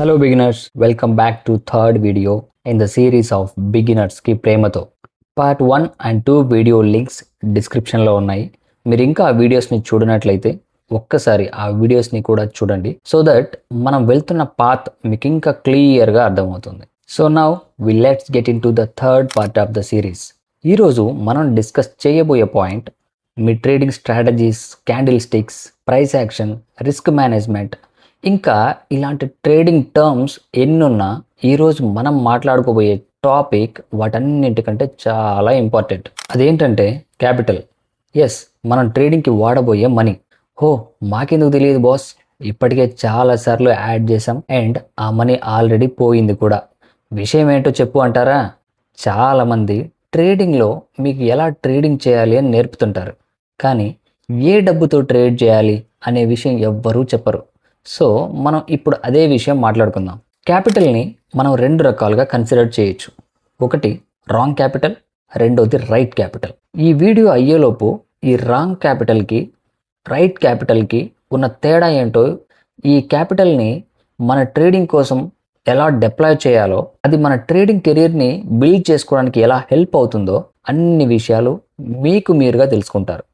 Hello beginners, welcome back to third video in the series of beginners కి ప్రేమతో. Part 1 and 2 video links డిస్క్రిప్షన్లో ఉన్నాయి. మీరు ఇంకా ఆ వీడియోస్ని చూడనట్లయితే ఒక్కసారి ఆ వీడియోస్ని కూడా చూడండి, సో దట్ మనం వెళ్తున్న పాత్ మీకు ఇంకా క్లియర్గా అర్థమవుతుంది. So now let's get into the third part of the series. ఈరోజు మనం డిస్కస్ చేయబోయే పాయింట్ మీ trading strategies, candle sticks, price action, risk management, ఇంకా ఇలాంటి ట్రేడింగ్ టర్మ్స్ ఎన్నున్నా ఈరోజు మనం మాట్లాడుకోబోయే టాపిక్ వాటన్నింటికంటే చాలా ఇంపార్టెంట్. అదేంటంటే క్యాపిటల్. ఎస్, మనం ట్రేడింగ్కి వాడబోయే మనీ. మాకెందుకు తెలియదు బాస్, ఇప్పటికే చాలాసార్లు యాడ్ చేసాం అండ్ ఆ మనీ ఆల్రెడీ పోయింది కూడా. విషయం ఏంటో చెప్పు అంటారా? చాలామంది ట్రేడింగ్లో మీకు ఎలా ట్రేడింగ్ చేయాలి అని నేర్పుతుంటారు, కానీ ఏ డబ్బుతో ట్రేడ్ చేయాలి అనే విషయం ఎవ్వరూ చెప్పరు. సో మనం ఇప్పుడు అదే విషయం మాట్లాడుకుందాం. క్యాపిటల్ని మనం రెండు రకాలుగా కన్సిడర్ చేయొచ్చు. ఒకటి రాంగ్ క్యాపిటల్, రెండోది రైట్ క్యాపిటల్. ఈ వీడియో అయ్యేలోపు ఈ రాంగ్ క్యాపిటల్కి, రైట్ క్యాపిటల్కి ఉన్న తేడా ఏంటో, ఈ క్యాపిటల్ని మన ట్రేడింగ్ కోసం ఎలా డిప్లాయ్ చేయాలో, అది మన ట్రేడింగ్ కెరీర్ని బిల్డ్ చేసుకోవడానికి ఎలా హెల్ప్ అవుతుందో అన్ని విషయాలు మీకు మీరుగా తెలుసుకుంటారు.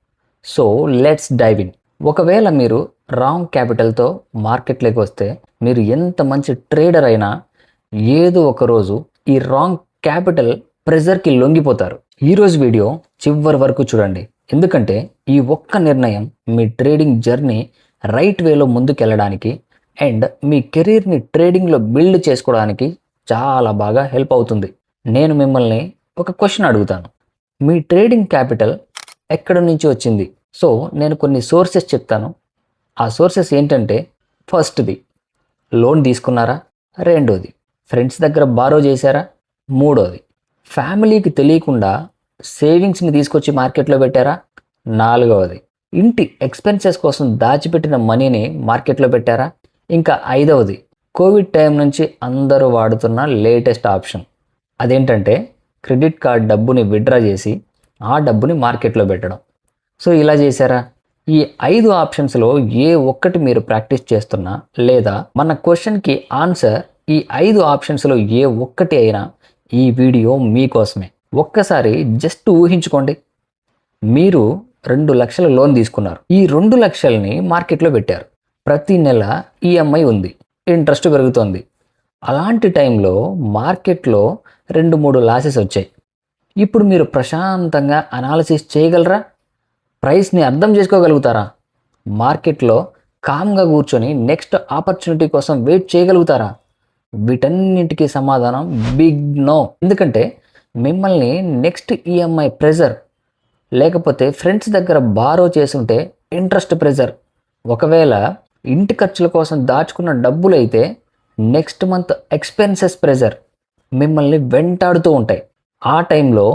So let's dive in. ఒకవేళ మీరు రాంగ్ క్యాపిటల్తో మార్కెట్లోకి వస్తే, మీరు ఎంత మంచి ట్రేడర్ అయినా ఏదో ఒకరోజు ఈ రాంగ్ క్యాపిటల్ ప్రెజర్కి లొంగిపోతారు. ఈరోజు వీడియో చివరి వరకు చూడండి, ఎందుకంటే ఈ ఒక్క నిర్ణయం మీ ట్రేడింగ్ జర్నీ రైట్ వేలో ముందుకెళ్ళడానికి అండ్ మీ కెరీర్ని ట్రేడింగ్లో బిల్డ్ చేసుకోవడానికి చాలా బాగా హెల్ప్ అవుతుంది. నేను మిమ్మల్ని ఒక క్వశ్చన్ అడుగుతాను. మీ ట్రేడింగ్ క్యాపిటల్ ఎక్కడి నుంచి వచ్చింది? సో నేను కొన్ని సోర్సెస్ చెప్తాను. ఆ సోర్సెస్ ఏంటంటే, ఫస్ట్ది లోన్ తీసుకున్నారా, రెండోది ఫ్రెండ్స్ దగ్గర బారో చేశారా, మూడోది ఫ్యామిలీకి తెలియకుండా సేవింగ్స్ని తీసుకొచ్చి మార్కెట్లో పెట్టారా, నాలుగవది ఇంటి ఎక్స్పెన్సెస్ కోసం దాచిపెట్టిన మనీని మార్కెట్లో పెట్టారా, ఇంకా ఐదవది కోవిడ్ టైం నుంచి అందరూ వాడుతున్న లేటెస్ట్ ఆప్షన్, అదేంటంటే క్రెడిట్ కార్డ్ డబ్బుని విత్డ్రా చేసి ఆ డబ్బుని మార్కెట్లో పెట్టడం. సో ఇలా చేశారా? ఈ 5 ఆప్షన్స్లో ఏ ఒక్కటి మీరు ప్రాక్టీస్ చేస్తున్నా, లేదా మన క్వశ్చన్కి ఆన్సర్ ఈ 5 ఆప్షన్స్లో ఏ ఒక్కటి అయినా, ఈ వీడియో మీకోసమే. ఒక్కసారి జస్ట్ ఊహించుకోండి, మీరు 2 లక్షల లోన్ తీసుకున్నారు. ఈ 2 లక్షల్ని మార్కెట్లో పెట్టారు. ప్రతి నెల ఈఎంఐ ఉంది, ఇంట్రెస్ట్ పెరుగుతోంది. అలాంటి టైంలో మార్కెట్లో 2-3 లాసెస్ వచ్చాయి. ఇప్పుడు మీరు ప్రశాంతంగా అనాలిసిస్ చేయగలరా? ప్రైస్ని అర్థం చేసుకోగలుగుతారా? మార్కెట్లో కామ్గా కూర్చొని నెక్స్ట్ ఆపర్చునిటీ కోసం వెయిట్ చేయగలుగుతారా? వీటన్నింటికి సమాధానం బిగ్ నో. ఎందుకంటే మిమ్మల్ని నెక్స్ట్ ఈఎంఐ ప్రెజర్, లేకపోతే ఫ్రెండ్స్ దగ్గర బారో చేసుంటే ఇంట్రెస్ట్ ప్రెజర్, ఒకవేళ ఇంటి ఖర్చుల కోసం దాచుకున్న డబ్బులు అయితే నెక్స్ట్ మంత్ ఎక్స్పెన్సెస్ ప్రెజర్ మిమ్మల్ని వెంటాడుతూ ఉంటాయి. ఆ టైంలో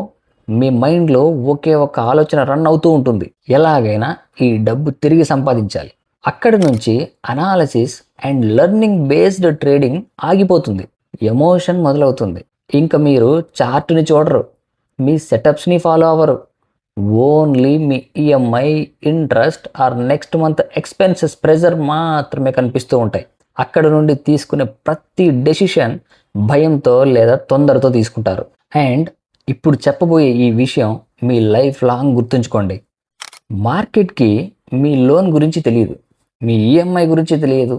మీ మైండ్లో ఒకే ఒక ఆలోచన రన్ అవుతూ ఉంటుంది, ఎలాగైనా ఈ డబ్బు తిరిగి సంపాదించాలి. అక్కడి నుంచి analysis and learning based trading ఆగిపోతుంది, ఎమోషన్ మొదలవుతుంది. ఇంకా మీరు చార్ట్ని చూడరు, మీ సెటప్స్ని ఫాలో అవ్వరు, ఓన్లీ మీ EMI, interest or next month expenses pressure మాత్రమే కనిపిస్తూ ఉంటాయి. అక్కడ నుండి తీసుకునే ప్రతి డెసిషన్ భయంతో లేదా తొందరతో తీసుకుంటారు. అండ్ ఇప్పుడు చెప్పబోయే ఈ విషయం మీ లైఫ్ లాంగ్ గుర్తుంచుకోండి. మార్కెట్కి మీ లోన్ గురించి తెలియదు, మీ ఈఎంఐ గురించి తెలియదు,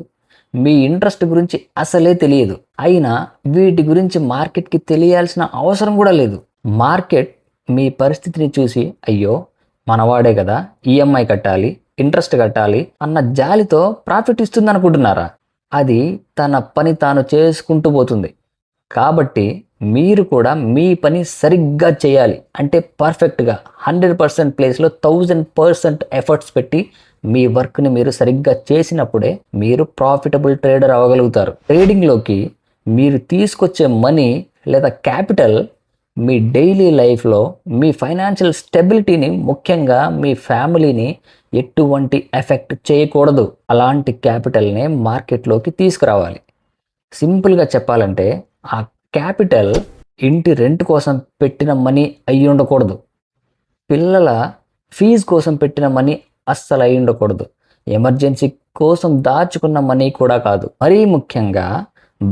మీ ఇంట్రెస్ట్ గురించి అసలే తెలియదు. అయినా వీటి గురించి మార్కెట్కి తెలియాల్సిన అవసరం కూడా లేదు. మార్కెట్ మీ పరిస్థితిని చూసి, అయ్యో మనవాడే కదా, ఈఎంఐ కట్టాలి, ఇంట్రెస్ట్ కట్టాలి అన్న జాలితో ప్రాఫిట్ ఇస్తుంది అనుకుంటున్నారా? అది తన పని తాను చేసుకుంటూ పోతుంది. కాబట్టి మీరు కూడా మీ పని సరిగ్గా చేయాలి. అంటే పర్ఫెక్ట్గా 100% ప్లేస్లో 1000% ఎఫర్ట్స్ పెట్టి మీ వర్క్ని మీరు సరిగ్గా చేసినప్పుడే మీరు ప్రాఫిటబుల్ ట్రేడర్ అవ్వగలుగుతారు. ట్రేడింగ్లోకి మీరు తీసుకొచ్చే మనీ లేదా క్యాపిటల్ మీ డైలీ లైఫ్లో మీ ఫైనాన్షియల్ స్టెబిలిటీని, ముఖ్యంగా మీ ఫ్యామిలీని ఎటువంటి ఎఫెక్ట్ చేయకూడదు. అలాంటి క్యాపిటల్నే మార్కెట్లోకి తీసుకురావాలి. సింపుల్గా చెప్పాలంటే ఆ క్యాపిటల్ ఇంటి రెంట్ కోసం పెట్టిన మనీ అయ్యి ఉండకూడదు, పిల్లల ఫీజు కోసం పెట్టిన మనీ అస్సలు అయి ఉండకూడదు, ఎమర్జెన్సీ కోసం దాచుకున్న మనీ కూడా కాదు. మరీ ముఖ్యంగా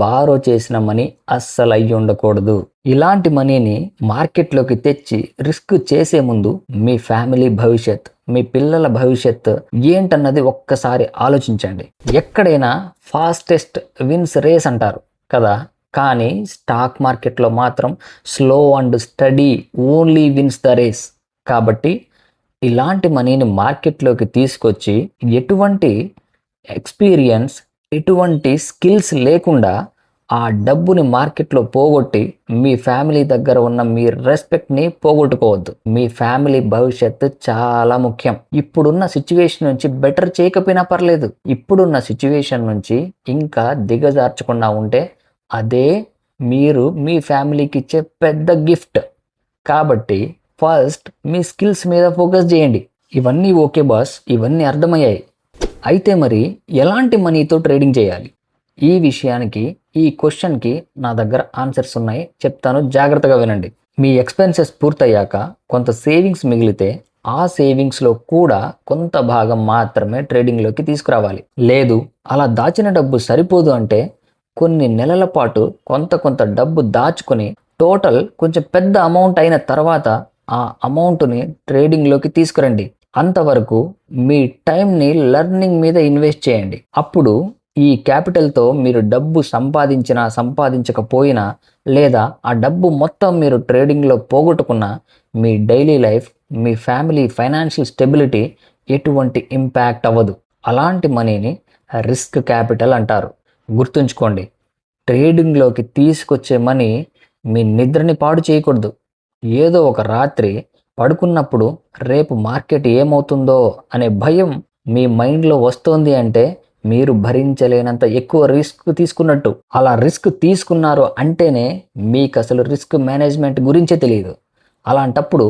బారో చేసిన మనీ అస్సలు అయ్యి ఉండకూడదు. ఇలాంటి మనీని మార్కెట్లోకి తెచ్చి రిస్క్ చేసే ముందు మీ ఫ్యామిలీ భవిష్యత్, మీ పిల్లల భవిష్యత్ ఏంటన్నది ఒక్కసారి ఆలోచించండి. ఎక్కడైనా ఫాస్టెస్ట్ విన్స్ రేస్ అంటారు కదా, కానీ స్టాక్ మార్కెట్లో మాత్రం slow and steady only wins the race. కాబట్టి ఇలాంటి మనీని మార్కెట్లోకి తీసుకొచ్చి ఎటువంటి ఎక్స్పీరియన్స్, ఎటువంటి స్కిల్స్ లేకుండా ఆ డబ్బుని మార్కెట్లో పోగొట్టి మీ ఫ్యామిలీ దగ్గర ఉన్న మీ రెస్పెక్ట్ని పోగొట్టుకోవద్దు. మీ ఫ్యామిలీ భవిష్యత్తు చాలా ముఖ్యం. ఇప్పుడున్న సిచ్యువేషన్ నుంచి బెటర్ చేయకపోయినా పర్లేదు, ఇప్పుడున్న సిచ్యువేషన్ నుంచి ఇంకా దిగజార్చకుండా ఉంటే అదే మీరు మీ ఫ్యామిలీకి ఇచ్చే పెద్ద గిఫ్ట్. కాబట్టి ఫస్ట్ మీ స్కిల్స్ మీద ఫోకస్ చేయండి. ఇవన్నీ ఓకే బాస్, ఇవన్నీ అర్థమయ్యాయి. అయితే మరి ఎలాంటి మనీతో ట్రేడింగ్ చేయాలి? ఈ విషయానికి, ఈ క్వశ్చన్కి నా దగ్గర ఆన్సర్స్ ఉన్నాయి, చెప్తాను, జాగ్రత్తగా వినండి. మీ ఎక్స్పెన్సెస్ పూర్తయ్యాక కొంత సేవింగ్స్ మిగిలితే ఆ సేవింగ్స్లో కూడా కొంత భాగం మాత్రమే ట్రేడింగ్లోకి తీసుకురావాలి. లేదు అలా దాచిన డబ్బు సరిపోదు అంటే కొన్ని నెలల పాటు కొంత డబ్బు దాచుకొని టోటల్ కొంచెం పెద్ద అమౌంట్ అయిన తర్వాత ఆ అమౌంట్ని ట్రేడింగ్లోకి తీసుకురండి. అంతవరకు మీ టైంని లెర్నింగ్ మీద ఇన్వెస్ట్ చేయండి. అప్పుడు ఈ క్యాపిటల్తో మీరు డబ్బు సంపాదించినా సంపాదించకపోయినా, లేదా ఆ డబ్బు మొత్తం మీరు ట్రేడింగ్లో పోగొట్టుకున్నా, మీ డైలీ లైఫ్, మీ ఫ్యామిలీ ఫైనాన్షియల్ స్టెబిలిటీ ఎటువంటి ఇంపాక్ట్ అవ్వదు. అలాంటి మనీని రిస్క్ క్యాపిటల్ అంటారు. గుర్తుంచుకోండి, ట్రేడింగ్లోకి తీసుకొచ్చే మనీ మీ నిద్రని పాడు చేయకూడదు. ఏదో ఒక రాత్రి పడుకున్నప్పుడు రేపు మార్కెట్ ఏమవుతుందో అనే భయం మీ మైండ్లో వస్తోంది అంటే మీరు భరించలేనంత ఎక్కువ రిస్క్ తీసుకున్నట్టు. అలా రిస్క్ తీసుకున్నారు అంటేనే మీకు అసలు రిస్క్ మేనేజ్మెంట్ గురించే తెలియదు. అలాంటప్పుడు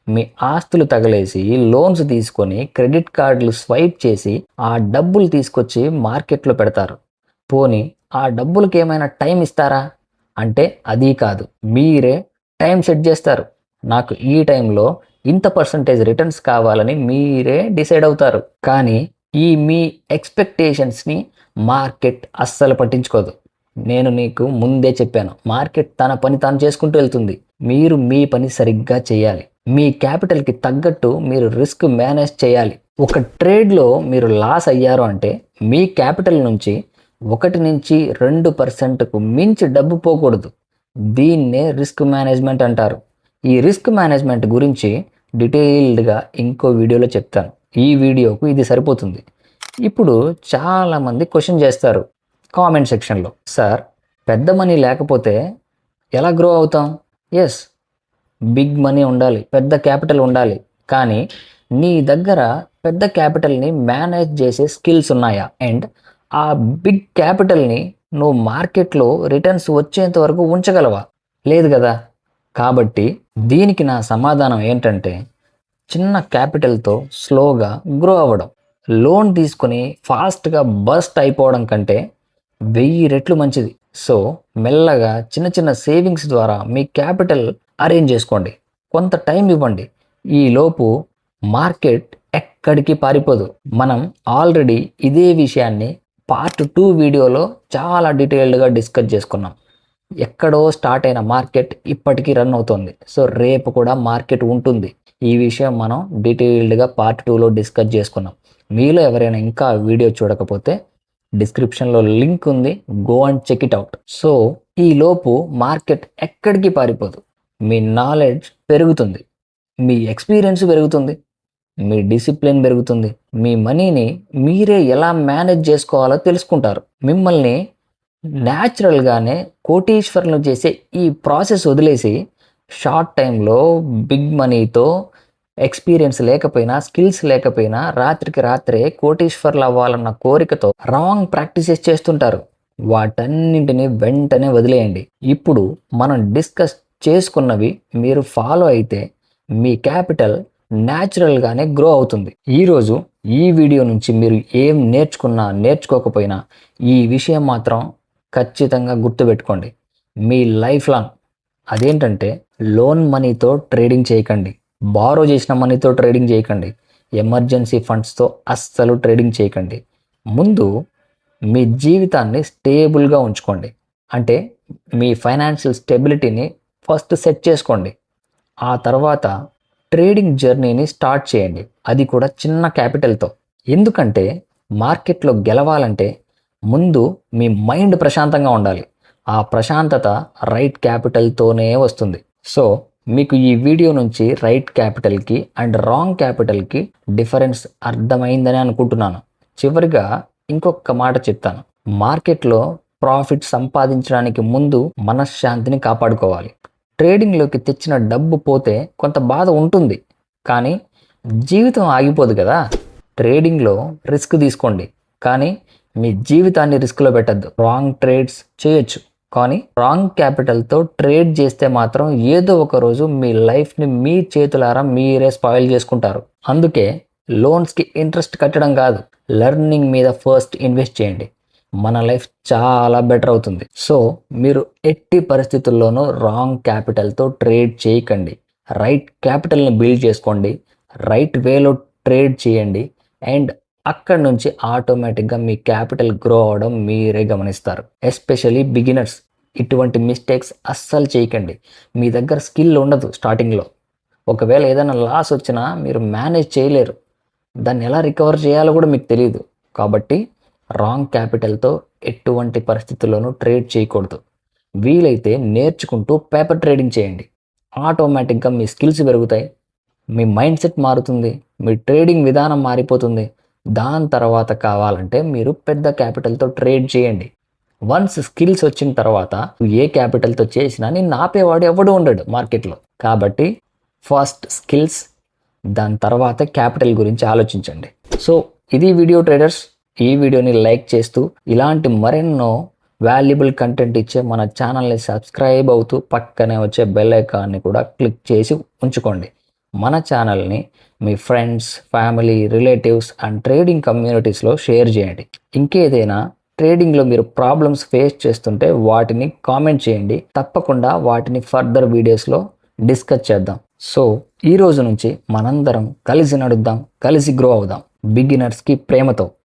మీ ఆస్తులు తగలేసి లోన్స్ తీసుకొని క్రెడిట్ కార్డులు స్వైప్ చేసి ఆ డబ్బులు తీసుకొచ్చి మార్కెట్లో పెడతారు. పోనీ ఆ డబ్బులకి ఏమైనా టైం ఇస్తారా అంటే అది కాదు, మీరే టైం సెట్ చేస్తారు. నాకు ఈ టైంలో ఇంత పర్సంటేజ్ రిటర్న్స్ కావాలని మీరే డిసైడ్ అవుతారు. కానీ ఈ మీ ఎక్స్పెక్టేషన్స్ని మార్కెట్ అస్సలు పట్టించుకోదు. నేను నీకు ముందే చెప్పాను, మార్కెట్ తన పని తాను చేసుకుంటూ వెళ్తుంది. మీరు మీ పని సరిగ్గా చేయాలి. మీ క్యాపిటల్కి తగ్గట్టు మీరు రిస్క్ మేనేజ్ చేయాలి. ఒక ట్రేడ్లో మీరు లాస్ అయ్యారు అంటే మీ క్యాపిటల్ నుంచి 1 నుంచి 2% మించి డబ్బు పోకూడదు. దీన్నే రిస్క్ మేనేజ్మెంట్ అంటారు. ఈ రిస్క్ మేనేజ్మెంట్ గురించి డీటెయిల్డ్గా ఇంకో వీడియోలో చెప్తాను. ఈ వీడియోకు ఇది సరిపోతుంది. ఇప్పుడు చాలామంది క్వశ్చన్ చేస్తారు కామెంట్ సెక్షన్లో, సార్ పెద్ద మనీ లేకపోతే ఎలా గ్రో అవుతాం? ఎస్, బిగ్ మనీ ఉండాలి, పెద్ద క్యాపిటల్ ఉండాలి. కానీ నీ దగ్గర పెద్ద క్యాపిటల్ని మేనేజ్ చేసే స్కిల్స్ ఉన్నాయా? అండ్ ఆ బిగ్ క్యాపిటల్ని నువ్వు మార్కెట్లో రిటర్న్స్ వచ్చేంత వరకు ఉంచగలవా? లేదు కదా. కాబట్టి దీనికి నా సమాధానం ఏంటంటే, చిన్న క్యాపిటల్తో స్లోగా గ్రో అవ్వడం. లోన్ తీసుకొని ఫాస్ట్గా బస్ట్ అయిపోవడం కంటే 1000 రెట్లు మంచిది. సో మెల్లగా చిన్న సేవింగ్స్ ద్వారా మీ క్యాపిటల్ అరేంజ్ చేసుకోండి. కొంత టైం ఇవ్వండి. ఈలోపు మార్కెట్ ఎక్కడికి పారిపోదు. మనం ఆల్రెడీ ఇదే విషయాన్ని పార్ట్ 2 వీడియోలో చాలా డీటెయిల్డ్గా డిస్కస్ చేసుకున్నాం. ఎక్కడో స్టార్ట్ అయిన మార్కెట్ ఇప్పటికీ రన్ అవుతుంది. సో రేపు కూడా మార్కెట్ ఉంటుంది. ఈ విషయం మనం డీటెయిల్డ్గా పార్ట్ 2లో డిస్కస్ చేసుకున్నాం. మీలో ఎవరైనా ఇంకా వీడియో చూడకపోతే డిస్క్రిప్షన్లో లింక్ ఉంది, go and check it out. So ఈలోపు మార్కెట్ ఎక్కడికి పారిపోదు. మీ నాలెడ్జ్ పెరుగుతుంది, మీ ఎక్స్పీరియన్స్ పెరుగుతుంది, మీ డిసిప్లిన్ పెరుగుతుంది. మీ మనీని మీరే ఎలా మేనేజ్ చేసుకోవాలో తెలుసుకుంటారు. మిమ్మల్ని న్యాచురల్గానే కోటీశ్వరులను చేసే ఈ ప్రాసెస్ వదిలేసి షార్ట్ టైంలో బిగ్ మనీతో ఎక్స్పీరియన్స్ లేకపోయినా, స్కిల్స్ లేకపోయినా రాత్రికి రాత్రే కోటీశ్వర్లు అవ్వాలన్న కోరికతో రాంగ్ ప్రాక్టీసెస్ చేస్తుంటారు. వాటన్నింటినీ వెంటనే వదిలేయండి. ఇప్పుడు మనం డిస్కస్ చేసుకున్నవి మీరు ఫాలో అయితే మీ క్యాపిటల్ న్యాచురల్గానే గ్రో అవుతుంది. ఈరోజు ఈ వీడియో నుంచి మీరు ఏం నేర్చుకున్నా నేర్చుకోకపోయినా ఈ విషయం మాత్రం ఖచ్చితంగా గుర్తుపెట్టుకోండి మీ లైఫ్ లాంగ్. అదేంటంటే, లోన్ మనీతో ట్రేడింగ్ చేయకండి, బారో చేసిన మనీతో ట్రేడింగ్ చేయకండి, ఎమర్జెన్సీ ఫండ్స్తో అస్సలు ట్రేడింగ్ చేయకండి. ముందు మీ జీవితాన్ని స్టేబుల్గా ఉంచుకోండి. అంటే మీ ఫైనాన్షియల్ స్టెబిలిటీని ఫస్ట్ సెట్ చేసుకోండి. ఆ తర్వాత ట్రేడింగ్ జర్నీని స్టార్ట్ చేయండి, అది కూడా చిన్న క్యాపిటల్తో. ఎందుకంటే మార్కెట్లో గెలవాలంటే ముందు మీ మైండ్ ప్రశాంతంగా ఉండాలి. ఆ ప్రశాంతత రైట్ క్యాపిటల్తోనే వస్తుంది. సో మీకు ఈ వీడియో నుంచి రైట్ క్యాపిటల్కి అండ్ రాంగ్ క్యాపిటల్కి డిఫరెన్స్ అర్థమైందని అనుకుంటున్నాను. చివరిగా ఇంకొక మాట చెప్తాను. మార్కెట్లో ప్రాఫిట్ సంపాదించడానికి ముందు మనశ్శాంతిని కాపాడుకోవాలి. ట్రేడింగ్లోకి తెచ్చిన డబ్బు పోతే కొంత బాధ ఉంటుంది, కానీ జీవితం ఆగిపోదు కదా. ట్రేడింగ్లో రిస్క్ తీసుకోండి, కానీ మీ జీవితాన్ని రిస్క్లో పెట్టద్దు. రాంగ్ ట్రేడ్స్ చేయొచ్చు, కానీ రాంగ్ క్యాపిటల్తో ట్రేడ్ చేస్తే మాత్రం ఏదో ఒక రోజు మీ లైఫ్ని మీ చేతులారా మీరే స్పాయిల్ చేసుకుంటారు. అందుకే లోన్స్కి ఇంట్రెస్ట్ కట్టడం కాదు, లెర్నింగ్ మీద ఫస్ట్ ఇన్వెస్ట్ చేయండి. మన లైఫ్ చాలా బెటర్ అవుతుంది. సో మీరు ఎట్టి పరిస్థితుల్లోనూ రాంగ్ క్యాపిటల్తో ట్రేడ్ చేయకండి. రైట్ క్యాపిటల్ని బిల్డ్ చేసుకోండి, రైట్ వేలో ట్రేడ్ చేయండి, అండ్ అక్కడ నుంచి ఆటోమేటిక్గా మీ క్యాపిటల్ గ్రో అవడం మీరే గమనిస్తారు. ఎస్పెషలీ బిగినర్స్ ఇటువంటి మిస్టేక్స్ అస్సలు చేయకండి. మీ దగ్గర స్కిల్ ఉండదు స్టార్టింగ్లో. ఒకవేళ ఏదైనా లాస్ వచ్చినా మీరు మేనేజ్ చేయలేరు, దాన్ని ఎలా రికవర్ చేయాలో కూడా మీకు తెలియదు. కాబట్టి రాంగ్ క్యాపిటల్తో ఎటువంటి పరిస్థితుల్లోనూ ట్రేడ్ చేయకూడదు. వీలైతే నేర్చుకుంటూ పేపర్ ట్రేడింగ్ చేయండి. ఆటోమేటిక్గా మీ స్కిల్స్ పెరుగుతాయి, మీ మైండ్ సెట్ మారుతుంది, మీ ట్రేడింగ్ విధానం మారిపోతుంది. దాని తర్వాత కావాలంటే మీరు పెద్ద క్యాపిటల్తో ట్రేడ్ చేయండి. వన్స్ స్కిల్స్ వచ్చిన తర్వాత ఏ క్యాపిటల్తో చేసినా నిన్ను ఆపేవాడు ఎవడు ఉండడు మార్కెట్లో. కాబట్టి ఫస్ట్ స్కిల్స్, దాని తర్వాత క్యాపిటల్ గురించి ఆలోచించండి. సో ఇది వీడియో ట్రేడర్స్. ఈ వీడియోని లైక్ చేస్తూ ఇలాంటి మరెన్నో వాల్యుబుల్ కంటెంట్ ఇచ్చే మన ఛానల్ని సబ్స్క్రైబ్ అవుతూ పక్కనే వచ్చే బెల్ ఐకాన్ని కూడా క్లిక్ చేసి ఉంచుకోండి. మన ఛానల్ని మీ friends, family, relatives and trading కమ్యూనిటీస్లో షేర్ చేయండి. ఇంకేదైనా ట్రేడింగ్లో మీరు ప్రాబ్లమ్స్ ఫేస్ చేస్తుంటే వాటిని కామెంట్ చేయండి. తప్పకుండా వాటిని ఫర్దర్ వీడియోస్లో డిస్కస్ చేద్దాం. సో ఈ రోజు నుంచి మనందరం కలిసి నడుద్దాం, కలిసి గ్రో అవుదాం. బిగినర్స్కి ప్రేమతో.